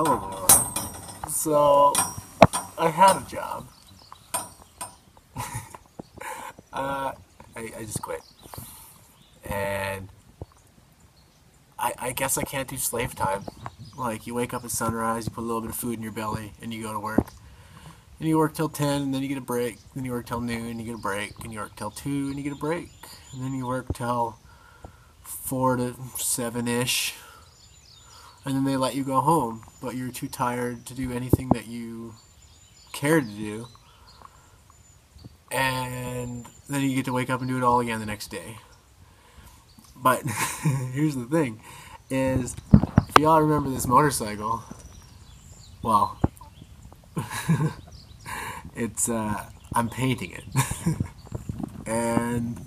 Hello. So, I had a job. I just quit. And I guess I can't do slave time. Like, you wake up at sunrise, you put a little bit of food in your belly, and you go to work. And you work till 10, and then you get a break. Then you work till noon, and you get a break. And you work till 2, and you get a break. And then you work till 4 to 7-ish. And then they let you go home. But you're too tired to do anything that you care to do. And then you get to wake up and do it all again the next day. But here's the thing, is if y'all remember this motorcycle, well, it's I'm painting it, and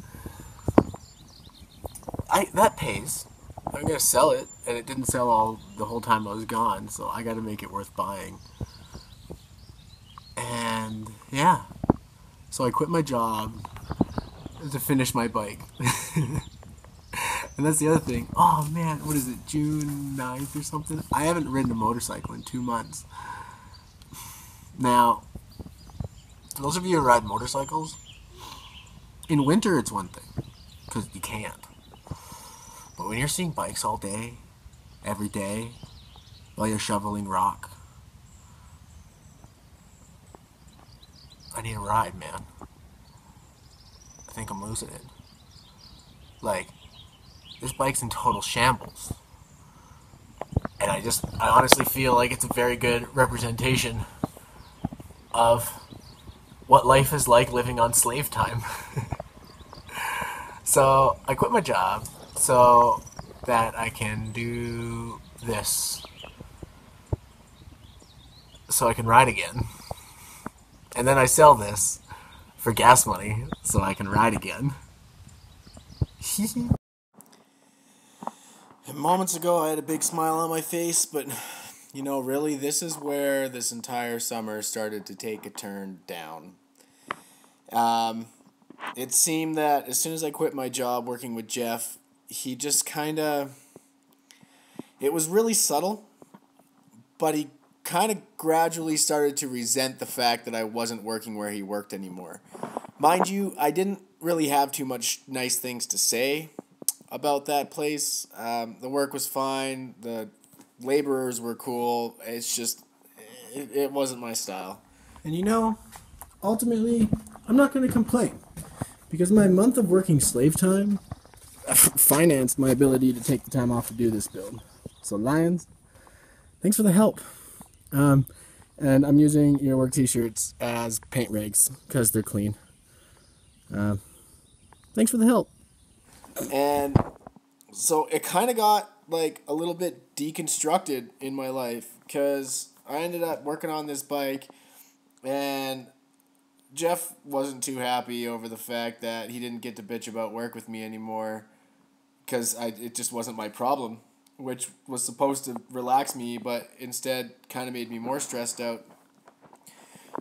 that pays. I'm gonna sell it, and it didn't sell all the whole time I was gone, so I got to make it worth buying. And yeah, so I quit my job to finish my bike. And that's the other thing. Oh man, what is it, June 9th or something? I haven't ridden a motorcycle in 2 months. Now, those of you who ride motorcycles, in winter it's one thing, because you can't. But when you're seeing bikes all day, every day, while you're shoveling rock, I need a ride, man. I think I'm losing it. Like, this bike's in total shambles. And I honestly feel like it's a very good representation of what life is like living on slave time. So, I quit my job so that I can do this. So I can ride again. And then I sell this for gas money so I can ride again. Moments ago I had a big smile on my face, but you know, really, this is where this entire summer started to take a turn down. It seemed that as soon as I quit my job working with Jeff, he just it was really subtle, but he kind of gradually started to resent the fact that I wasn't working where he worked anymore. Mind you, I didn't really have too much nice things to say about that place. The work was fine. The laborers were cool. It's just, it wasn't my style. And you know, ultimately, I'm not going to complain, because my month of working slave time financed my ability to take the time off to do this build. So Lyons, thanks for the help. And I'm using your work t-shirts as paint rigs because they're clean. Thanks for the help. And so it kind of got like a little bit deconstructed in my life, because I ended up working on this bike, and Jeff wasn't too happy over the fact that he didn't get to bitch about work with me anymore, because it just wasn't my problem, which was supposed to relax me, but instead kind of made me more stressed out.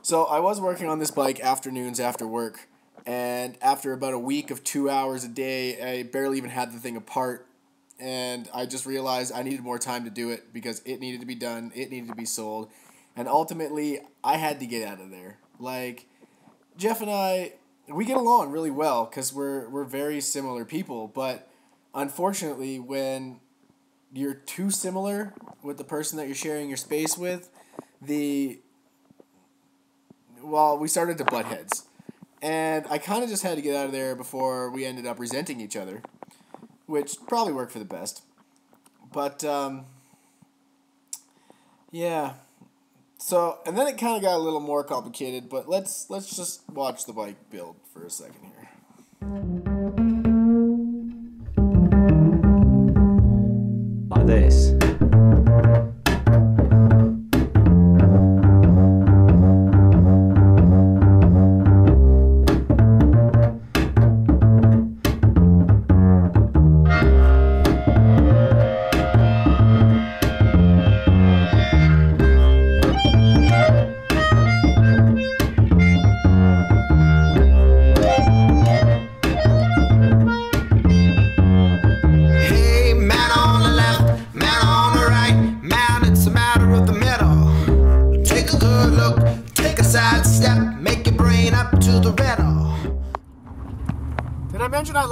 So I was working on this bike afternoons after work, and after about a week of 2 hours a day, I barely even had the thing apart, and I just realized I needed more time to do it because it needed to be done, it needed to be sold, and ultimately I had to get out of there. Like, Jeff and I, we get along really well because we're very similar people, but unfortunately when you're too similar with the person that you're sharing your space with, we started to butt heads. And I kind of just had to get out of there before we ended up resenting each other, which probably worked for the best. But, yeah. So, and then it kind of got a little more complicated, but let's just watch the bike build for a second here. Like this.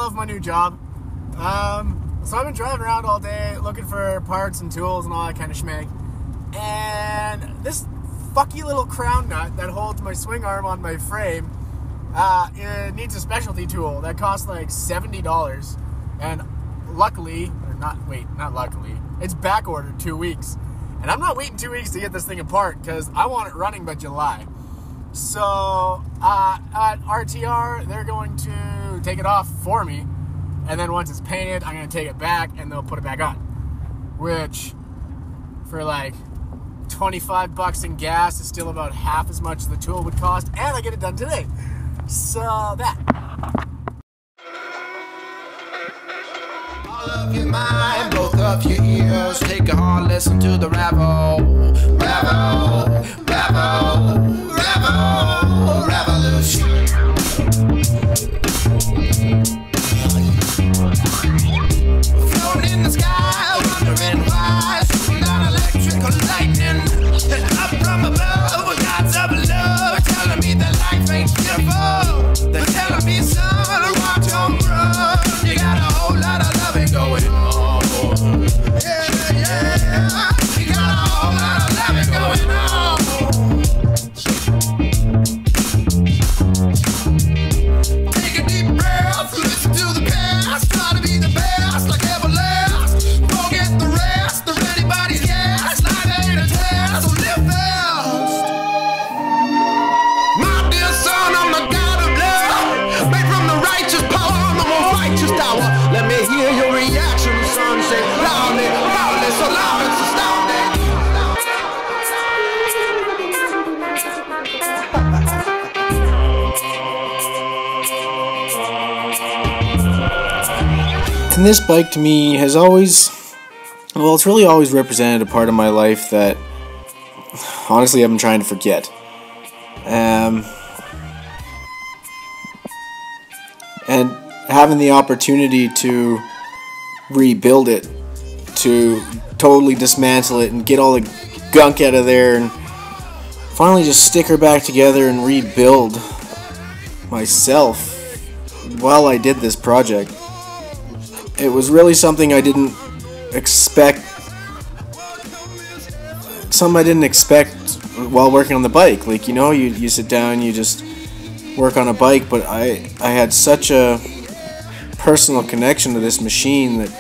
love my new job. So I've been driving around all day looking for parts and tools and all that kind of schmag. And this fucky little crown nut that holds my swing arm on my frame, it needs a specialty tool that costs like $70. And luckily, not luckily, it's back ordered 2 weeks. And I'm not waiting 2 weeks to get this thing apart because I want it running by July. So at RTR, they're going to take it off for me. And then once it's painted, I'm going to take it back and they'll put it back on. Which, for like $25 in gas, is still about half as much as the tool would cost. And I get it done today. So that. All of your mind, both of your ears, take a hard listen to the rebel, rebel, rebel, rebel, revolution. Floating in the sky, wondering why, shooting down electrical lightning. Up from above, with God's of love, telling me that life ain't fearful. They're telling me, son, watch on run. You got a whole lot of loving going on. Yeah, yeah. You got a whole lot of loving going on. Take a deep breath, listen to the past. Try to be the best, like ever last. Forget the rest of anybody's guess. Life ain't a test, so live fast. My dear son, I'm the God of love, made from the righteous power, I'm the most righteous tower. Let me hear your reaction, son. Say loudly, loudly, so loud it's astounding. And this bike to me has always, well, it's really always represented a part of my life that honestly I've been trying to forget. And having the opportunity to rebuild it, to totally dismantle it and get all the gunk out of there and finally just stick her back together and rebuild myself while I did this project. It was really something I didn't expect. Something I didn't expect while working on the bike. Like, you know, you sit down, you just work on a bike, but I had such a personal connection to this machine that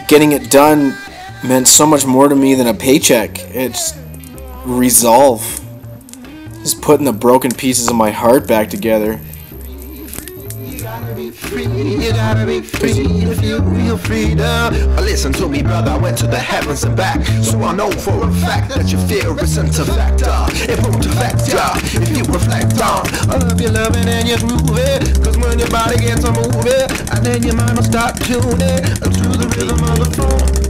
getting it done meant so much more to me than a paycheck. It's resolve. Just putting the broken pieces of my heart back together. You gotta be free to feel real freedom. But listen to me, brother, I went to the heavens and back, so I know for a fact that your fear isn't a factor. It won't affect ya if you reflect on all of your loving and your grooving. Cause when your body gets a moving, and then your mind will start tuning to the rhythm of the phone.